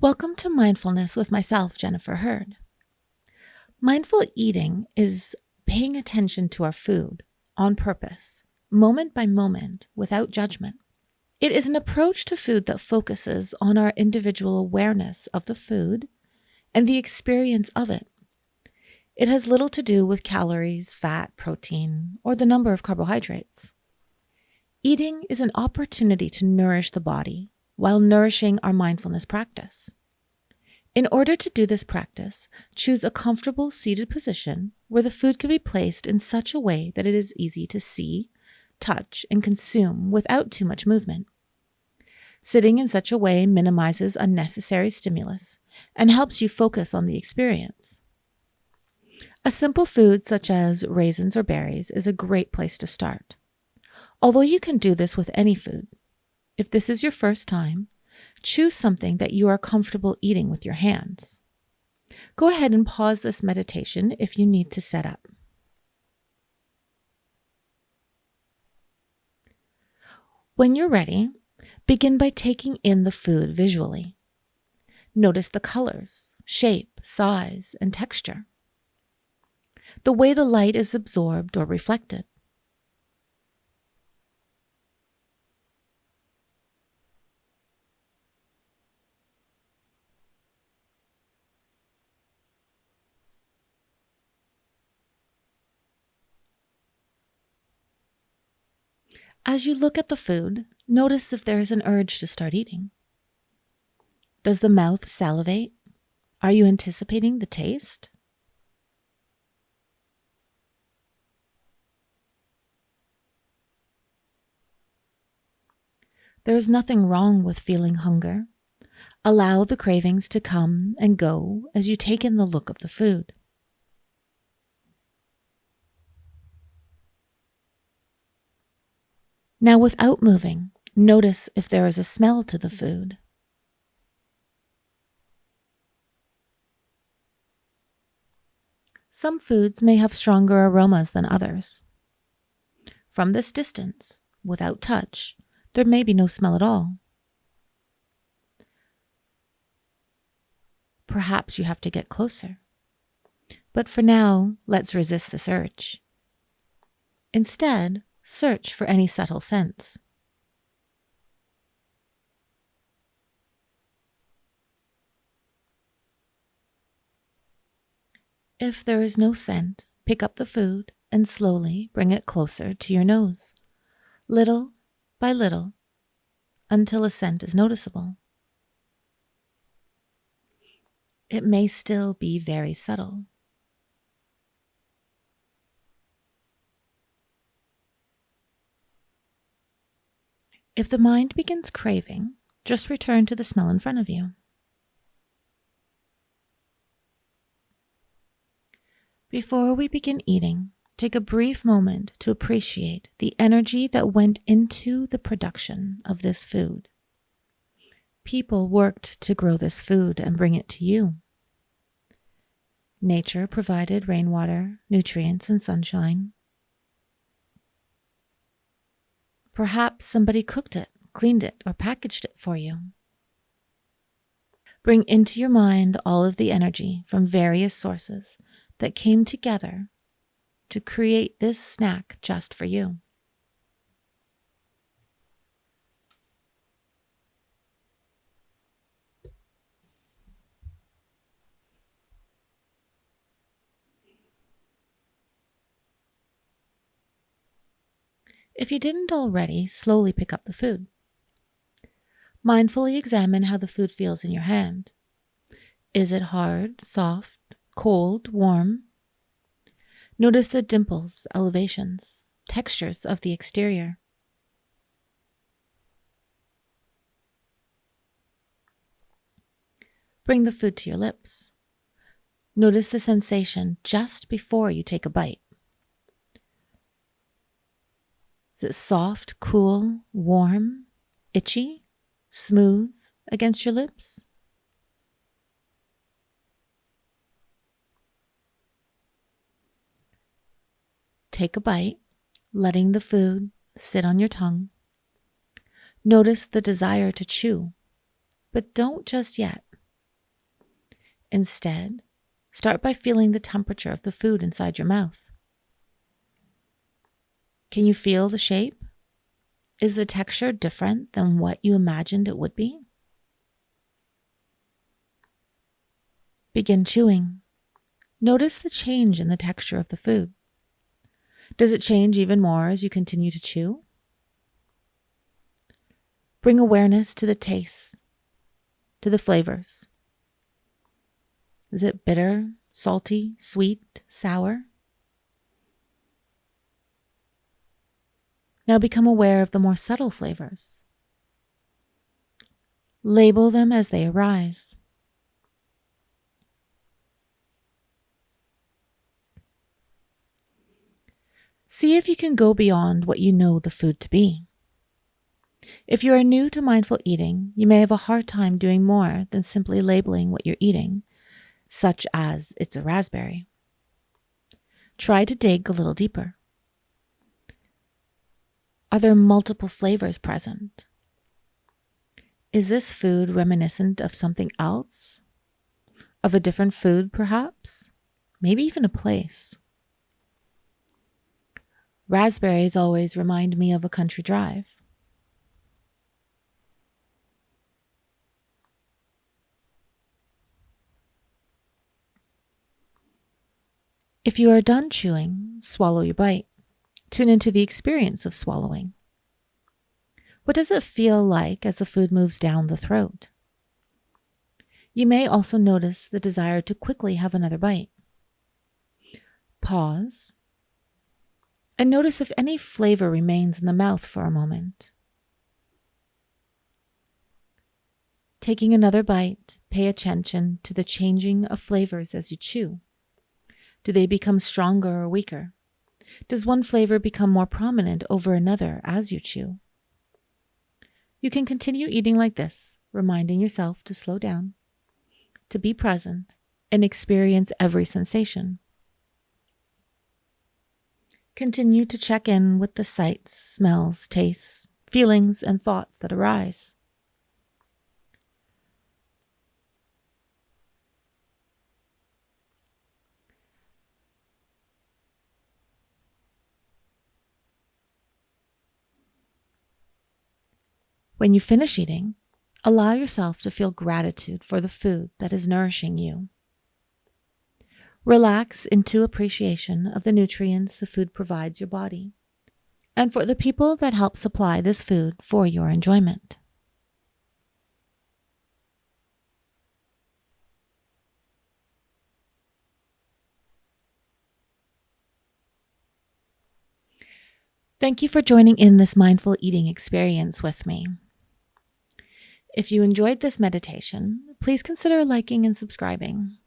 Welcome to Mindfulness with myself, Jennifer Hurd. Mindful eating is paying attention to our food on purpose, moment by moment, without judgment. It is an approach to food that focuses on our individual awareness of the food and the experience of it. It has little to do with calories, fat, protein, or the number of carbohydrates. Eating is an opportunity to nourish the body while nourishing our mindfulness practice. In order to do this practice, choose a comfortable seated position where the food can be placed in such a way that it is easy to see, touch, and consume without too much movement. Sitting in such a way minimizes unnecessary stimulus and helps you focus on the experience. A simple food such as raisins or berries is a great place to start. Although you can do this with any food, if this is your first time, choose something that you are comfortable eating with your hands. Go ahead and pause this meditation if you need to set up. When you're ready, begin by taking in the food visually. Notice the colors, shape, size, and texture. The way the light is absorbed or reflected. As you look at the food, notice if there is an urge to start eating. Does the mouth salivate? Are you anticipating the taste? There is nothing wrong with feeling hunger. Allow the cravings to come and go as you take in the look of the food. Now, without moving, notice if there is a smell to the food. Some foods may have stronger aromas than others. From this distance, without touch, there may be no smell at all. Perhaps you have to get closer. But for now, let's resist this urge. Instead, search for any subtle scents. If there is no scent, pick up the food and slowly bring it closer to your nose, little by little, until a scent is noticeable. It may still be very subtle. If the mind begins craving, just return to the smell in front of you. Before we begin eating, take a brief moment to appreciate the energy that went into the production of this food. People worked to grow this food and bring it to you. Nature provided rainwater, nutrients, and sunshine. Perhaps somebody cooked it, cleaned it, or packaged it for you. Bring into your mind all of the energy from various sources that came together to create this snack just for you. If you didn't already, slowly pick up the food. Mindfully examine how the food feels in your hand. Is it hard, soft, cold, warm? Notice the dimples, elevations, textures of the exterior. Bring the food to your lips. Notice the sensation just before you take a bite. Is it soft, cool, warm, itchy, smooth against your lips? Take a bite, letting the food sit on your tongue. Notice the desire to chew, but don't just yet. Instead, start by feeling the temperature of the food inside your mouth. Can you feel the shape? Is the texture different than what you imagined it would be? Begin chewing. Notice the change in the texture of the food. Does it change even more as you continue to chew? Bring awareness to the taste, to the flavors. Is it bitter, salty, sweet, sour? Now become aware of the more subtle flavors. Label them as they arise. See if you can go beyond what you know the food to be. If you are new to mindful eating, you may have a hard time doing more than simply labeling what you're eating, such as it's a raspberry. Try to dig a little deeper. Are there multiple flavors present? Is this food reminiscent of something else? Of a different food, perhaps? Maybe even a place. Raspberries always remind me of a country drive. If you are done chewing, swallow your bite. Tune into the experience of swallowing. What does it feel like as the food moves down the throat? You may also notice the desire to quickly have another bite. Pause and notice if any flavor remains in the mouth for a moment. Taking another bite, pay attention to the changing of flavors as you chew. Do they become stronger or weaker? Does one flavor become more prominent over another as you chew? You can continue eating like this, reminding yourself to slow down, to be present, and experience every sensation. Continue to check in with the sights, smells, tastes, feelings, and thoughts that arise. When you finish eating, allow yourself to feel gratitude for the food that is nourishing you. Relax into appreciation of the nutrients the food provides your body, and for the people that help supply this food for your enjoyment. Thank you for joining in this mindful eating experience with me. If you enjoyed this meditation, please consider liking and subscribing.